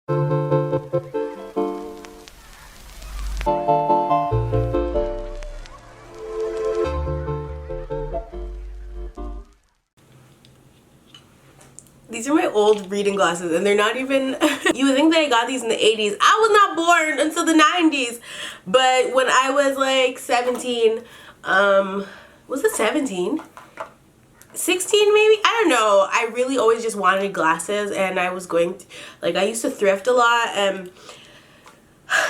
These are my old reading glasses and they're not even you would think that I got these in the 80s. I was not born until the 90s. But when I was like 17, was it 17? 16 maybe? I don't know. I really always just wanted glasses, and I was going to, like, I used to thrift a lot, and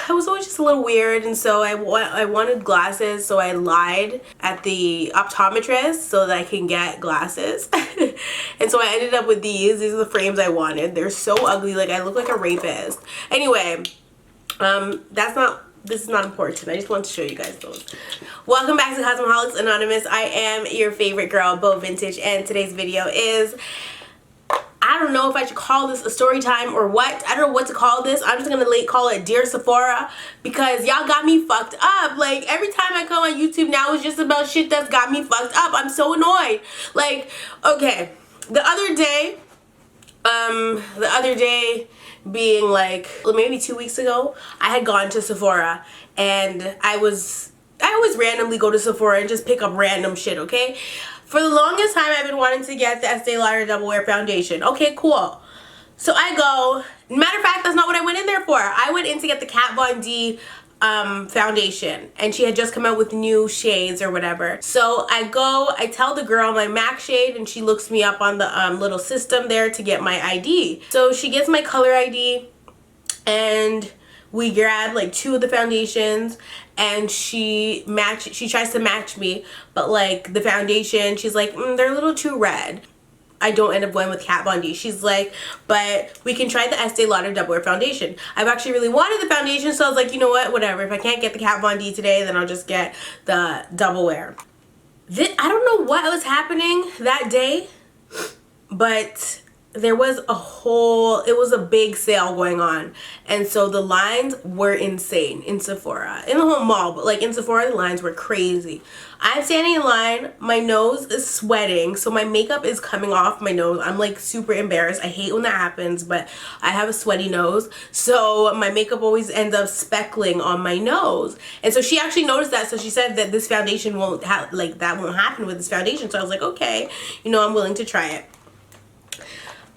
I was always just a little weird, and so I wanted glasses, so I lied at the optometrist so that I can get glasses. And so I ended up with these. These are the frames I wanted. They're so ugly. Like, I look like a rapist. Anyway, this is not important. I just want to show you guys those. Welcome back to Cosmoholics Anonymous. I am your favorite girl, BougieVyntage, and today's video is, I don't know if I should call this a story time or what. I don't know what to call this. I'm just gonna call it Dear Sephora, because y'all got me fucked up. Like, every time I come on YouTube now, it's just about shit that's got me fucked up. I'm so annoyed. Like, okay, the other day being like maybe 2 weeks ago, I had gone to Sephora, and I always randomly go to Sephora and just pick up random shit, okay? For the longest time, I've been wanting to get the Estee Lauder Double Wear Foundation. Okay, cool. So I go, matter of fact, that's not what I went in there for. I went in to get the Kat Von D foundation, and she had just come out with new shades or whatever. So I go, I tell the girl my MAC shade, and she looks me up on the little system there to get my ID. So she gets my color ID, and we grab like 2 of the foundations, and she tries to match me, but like the foundation, she's like, they're a little too red. I don't end up going with Kat Von D. She's like, but we can try the Estee Lauder Double Wear Foundation. I've actually really wanted the foundation, so I was like, you know what, whatever. If I can't get the Kat Von D today, then I'll just get the Double Wear. I don't know what was happening that day, but there was it was a big sale going on, and so the lines were insane in Sephora, in the whole mall, but like in Sephora, the lines were crazy. I'm standing in line, my nose is sweating, so my makeup is coming off my nose. I'm like super embarrassed. I hate when that happens, but I have a sweaty nose, so my makeup always ends up speckling on my nose. And so she actually noticed that, so she said that this foundation won't have, like, that won't happen with this foundation. So I was like, okay, you know, I'm willing to try it.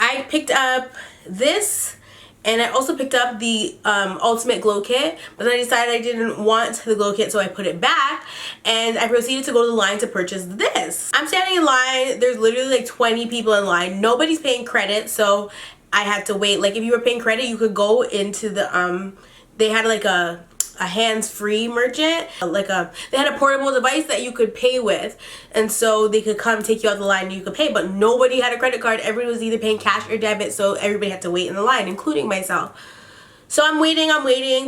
I picked up this, and I also picked up the Ultimate Glow Kit, but then I decided I didn't want the Glow Kit, so I put it back, and I proceeded to go to the line to purchase this. I'm standing in line. There's literally like 20 people in line. Nobody's paying credit, so I had to wait. Like, if you were paying credit, you could go into the, they had like a hands-free merchant, they had a portable device that you could pay with, and so they could come take you out the line and you could pay, but nobody had a credit card. Everybody was either paying cash or debit, so everybody had to wait in the line, including myself. So I'm waiting,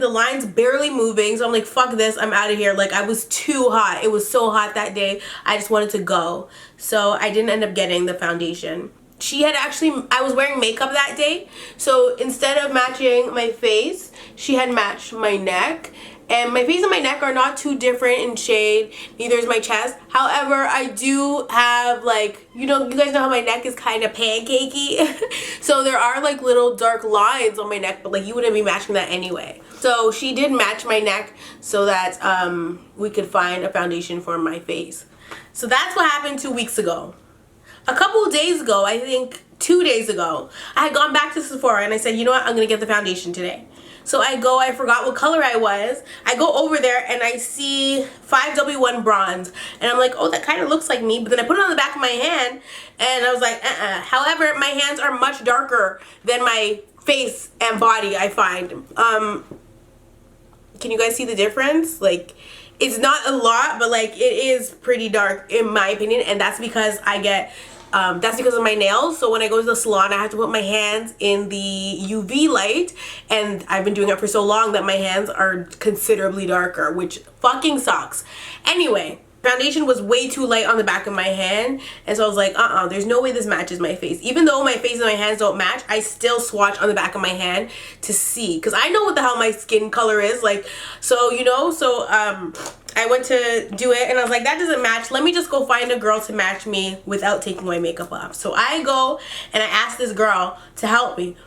the line's barely moving, so I'm like, fuck this, I'm out of here. Like, I was too hot. It was so hot that day, I just wanted to go. So I didn't end up getting the foundation. She had actually, I was wearing makeup that day, so instead of matching my face, she had matched my neck. And my face and my neck are not too different in shade, neither is my chest. However, I do have, like, you know, you guys know how my neck is kind of pancakey. So there are like little dark lines on my neck, but like you wouldn't be matching that anyway. So she did match my neck so that we could find a foundation for my face. So that's what happened 2 weeks ago. A couple of days ago, I think 2 days ago, I had gone back to Sephora and I said, you know what, I'm gonna get the foundation today. So I go, I forgot what color I was. I go over there and I see 5W1 bronze. And I'm like, oh, that kind of looks like me. But then I put it on the back of my hand and I was like, However, my hands are much darker than my face and body, I find. Can you guys see the difference? Like, it's not a lot, but like it is pretty dark in my opinion. And that's because that's because of my nails. So when I go to the salon, I have to put my hands in the UV light, and I've been doing it for so long that my hands are considerably darker, which fucking sucks. Anyway, foundation was way too light on the back of my hand, and so I was like, there's no way this matches my face. Even though my face and my hands don't match, I still swatch on the back of my hand to see, because I know what the hell my skin color is, like, so, you know, so I went to do it and I was like, that doesn't match. Let me just go find a girl to match me without taking my makeup off. So I go and I ask this girl to help me.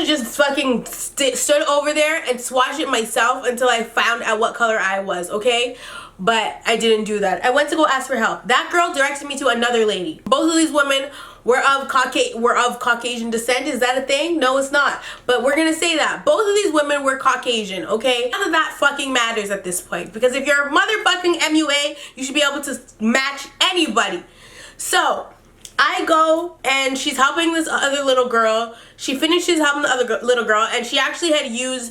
have just fucking stood over there and swatched it myself until I found out what color I was, okay? But I didn't do that. I went to go ask for help. That girl directed me to another lady. Both of these women were of Caucasian descent. Is that a thing? No, it's not. But we're gonna say that. Both of these women were Caucasian, okay? None of that fucking matters at this point. Because if you're motherfucking MUA, you should be able to match anybody. So, I go and she's helping this other little girl. She finishes helping the other little girl, and she actually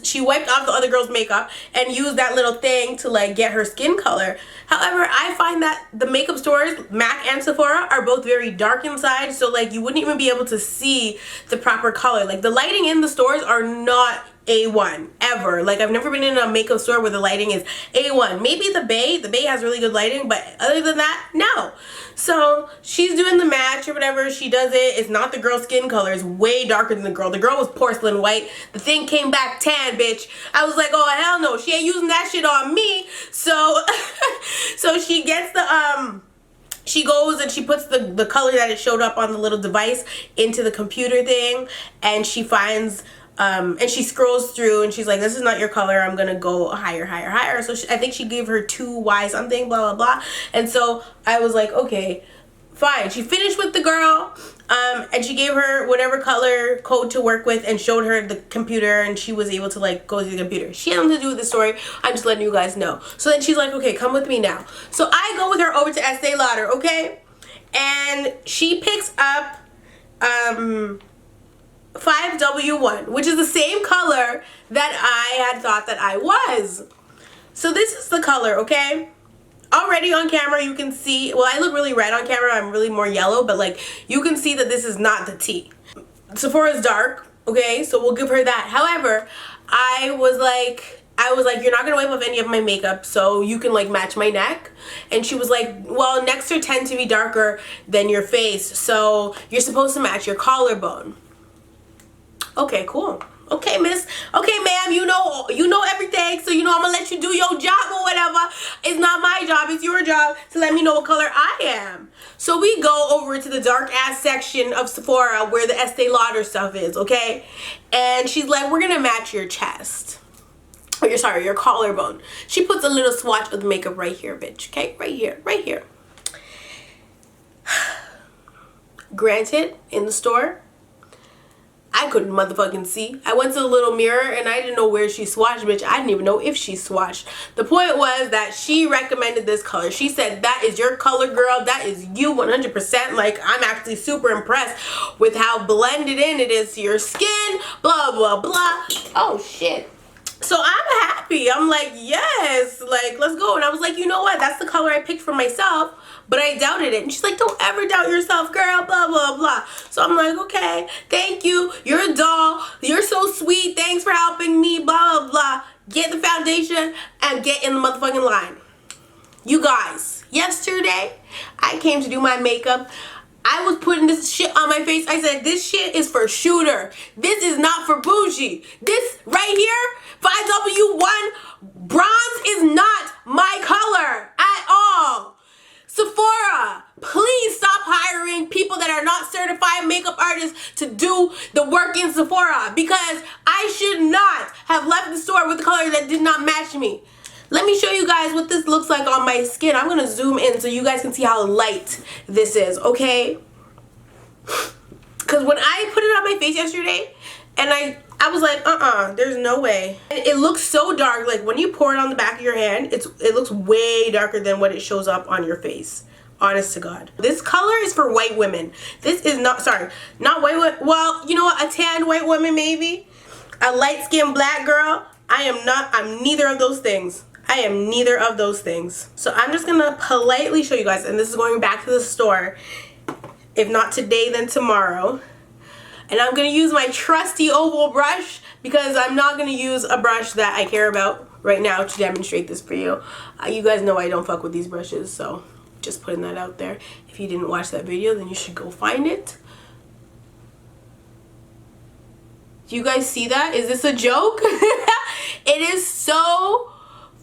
she wiped off the other girl's makeup and used that little thing to like get her skin color. However, I find that the makeup stores, MAC and Sephora, are both very dark inside, so like you wouldn't even be able to see the proper color. Like the lighting in the stores are not A1 ever. Like I've never been in a makeup store where the lighting is A1. Maybe the Bay has really good lighting, but other than that, no. So she's doing the match or whatever. She does it. It's not the girl's skin color. It's way darker than the girl. The girl was porcelain white. The thing came back tan, bitch. I was like, oh hell no, she ain't using that shit on me. So so she gets the she goes and she puts the color that it showed up on the little device into the computer thing, and she finds and she scrolls through and she's like, this is not your color, I'm gonna go higher, higher, higher. So I think she gave her 2Y something, blah, blah, blah. And so I was like, okay, fine. She finished with the girl, and she gave her whatever color code to work with and showed her the computer, and she was able to like go through the computer. She had nothing to do with the story. I'm just letting you guys know. So then she's like, okay, come with me now. So I go with her over to Estee Lauder, okay? And she picks up 5W1, which is the same color that I had thought that I was. So this is the color, okay? Already on camera you can see, well, I look really red on camera, I'm really more yellow, but like you can see that this is not the tea. Sephora's dark, okay, so we'll give her that. However, I was like, you're not gonna wipe off any of my makeup, so you can like match my neck. And she was like, well, necks are tend to be darker than your face, so you're supposed to match your collarbone. Okay, cool. Okay, miss. Okay, ma'am, you know everything, so you know I'm gonna let you do your job or whatever. It's not my job, it's your job to let me know what color I am. So we go over to the dark ass section of Sephora where the Estee Lauder stuff is, okay? And she's like, we're gonna match your chest. Or your collarbone. She puts a little swatch of the makeup right here, bitch, okay? Right here, right here. Granted, in the store, I couldn't motherfucking see. I went to the little mirror and I didn't know where she swatched, bitch. I didn't even know if she swatched. The point was that she recommended this color. She said, that is your color, girl. That is you 100%. Like, I'm actually super impressed with how blended in it is to your skin, blah, blah, blah. Oh, shit. So I'm happy. I'm like, yes, like, let's go. And I was like, you know what? That's the color I picked for myself, but I doubted it. And she's like, don't ever doubt yourself, girl, blah, blah, blah. So I'm like, okay, thank you. You're a doll. You're so sweet. Thanks for helping me, blah, blah, blah. Get the foundation and get in the motherfucking line. You guys, yesterday, I came to do my makeup. I was putting this shit on my face. I said, this shit is for shooter. This is not for bougie. This right here, 5W1 bronze is not my color at all. Sephora, please stop hiring people that are not certified makeup artists to do the work in Sephora, because I should not have left the store with a color that did not match me. Let me show you guys what this looks like on my skin. I'm gonna zoom in so you guys can see how light this is, okay? Because when I put it on my face yesterday, and I was like, there's no way. And it looks so dark. Like when you pour it on the back of your hand, it looks way darker than what it shows up on your face. Honest to God. This color is for white women. This is not, sorry, not white women. Well, you know what? A tan white woman maybe. A light-skinned black girl. I'm neither of those things. I am neither of those things. So I'm just gonna politely show you guys, and this is going back to the store. If not today, then tomorrow. And I'm gonna use my trusty oval brush, because I'm not gonna use a brush that I care about right now to demonstrate this for you. You guys know I don't fuck with these brushes, so just putting that out there. If you didn't watch that video, then you should go find it. Do you guys see that? Is this a joke? It is so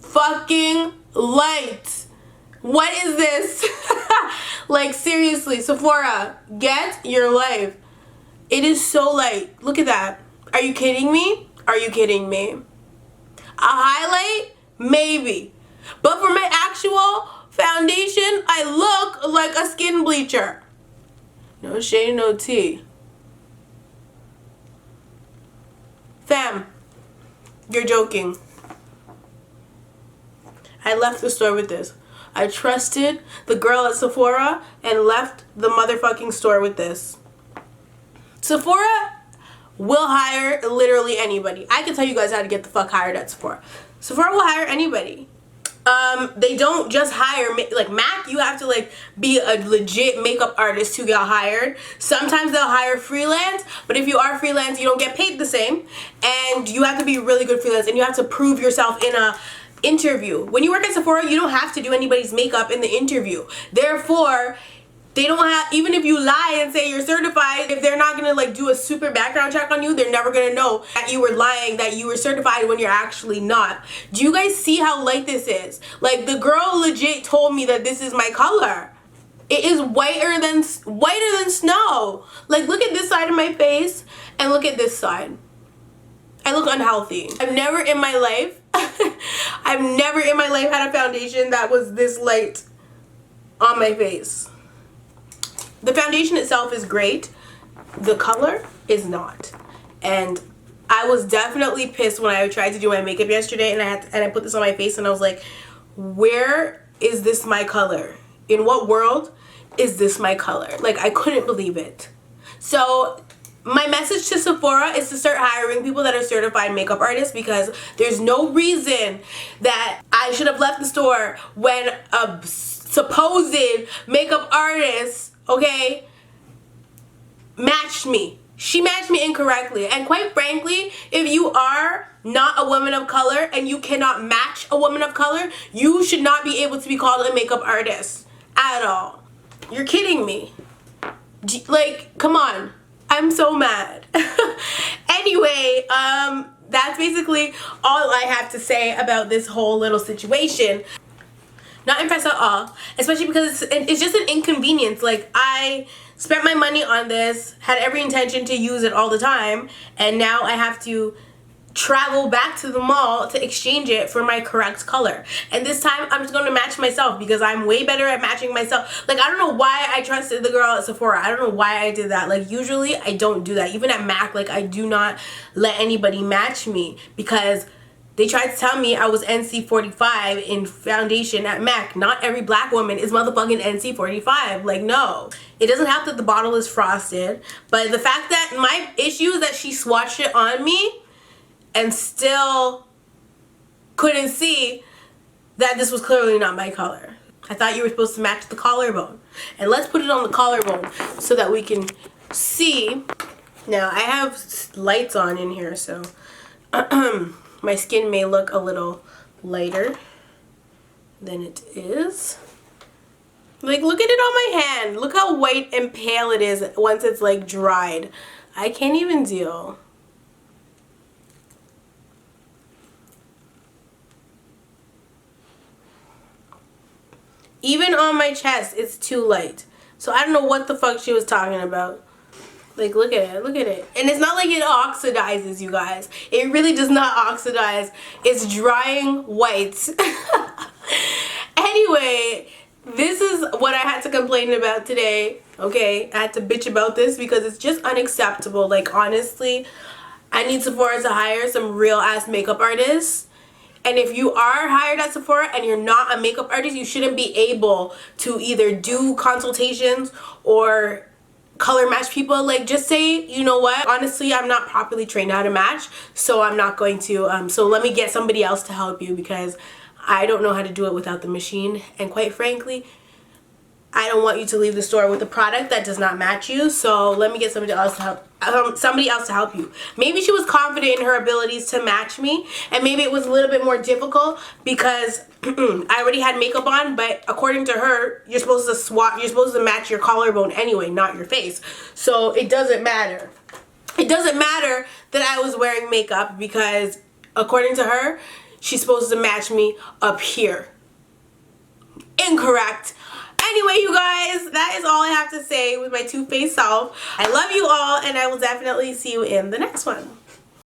fucking light. What is this? Like, seriously, Sephora, get your life. It is so light. Look at that. Are you kidding me? Are you kidding me? A highlight? Maybe. But for my actual foundation, I look like a skin bleacher. No shade, no tea. Fam, you're joking. I left the store with this. I trusted the girl at Sephora and left the motherfucking store with this. Sephora will hire literally anybody. I can tell you guys how to get the fuck hired at Sephora. Sephora will hire anybody. They don't just hire, like MAC, you have to like be a legit makeup artist to get hired. Sometimes they'll hire freelance, but if you are freelance, you don't get paid the same. And you have to be really good freelance, and you have to prove yourself in a interview. When you work at Sephora, you don't have to do anybody's makeup in the interview. Therefore, they don't have, even if you lie and say you're certified, if they're not gonna like do a super background check on you, they're never gonna know that you were lying, that you were certified when you're actually not. Do you guys see how light this is? Like, the girl legit told me that this is my color. It is whiter than snow. Like, look at this side of my face and look at this side. I look unhealthy. I've never in my life had a foundation that was this light on my face. The foundation itself is great. The color is not. And I was definitely pissed when I tried to do my makeup yesterday and I put this on my face and I was like, where is this my color? In what world is this my color? Like, I couldn't believe it. So my message to Sephora is to start hiring people that are certified makeup artists, because there's no reason that I should have left the store when a supposed makeup artist, okay, matched me. She matched me incorrectly. And quite frankly, if you are not a woman of color and you cannot match a woman of color, you should not be able to be called a makeup artist at all. You're kidding me. Like, come on. I'm so mad. Anyway, that's basically all I have to say about this whole little situation. Not impressed at all, especially because it's just an inconvenience. Like, I spent my money on this, had every intention to use it all the time, and now I have to travel back to the mall to exchange it for my correct color. And this time I'm just going to match myself, because I'm way better at matching myself. Like, I don't know why I trusted the girl at Sephora. I don't know why I did that. Like, usually I don't do that. Even at MAC, like, I do not let anybody match me, because they tried to tell me I was NC45 in foundation at MAC. Not every black woman is motherfucking NC45. Like, no. It doesn't help that the bottle is frosted, but the fact that my issue is that she swatched it on me and still couldn't see that this was clearly not my color. I thought you were supposed to match the collarbone. And let's put it on the collarbone so that we can see. Now, I have lights on in here, so my skin may look a little lighter than it is. Like, look at it on my hand. Look how white and pale it is once it's like dried. I can't even deal. Even on my chest, it's too light. So I don't know what the fuck she was talking about. Like, look at it, look at it. And it's not like it oxidizes, you guys. It really does not oxidize. It's drying white. Anyway, this is what I had to complain about today, okay? I had to bitch about this because it's just unacceptable. Like, honestly, I need Sephora to hire some real ass makeup artists. And if you are hired at Sephora and you're not a makeup artist, you shouldn't be able to either do consultations or color match people. Like, just say, you know what, honestly, I'm not properly trained how to match, so I'm not going to, so let me get somebody else to help you, because I don't know how to do it without the machine. And quite frankly, I don't want you to leave the store with a product that does not match you, so let me get somebody else to help you. Maybe she was confident in her abilities to match me, and maybe it was a little bit more difficult because I already had makeup on, but according to her, you're supposed to swap, you're supposed to match your collarbone anyway, not your face. So it doesn't matter. It doesn't matter that I was wearing makeup, because according to her, she's supposed to match me up here. Incorrect. Anyway, you guys, that is all I have to say with my two-faced self. I love you all, and I will definitely see you in the next one.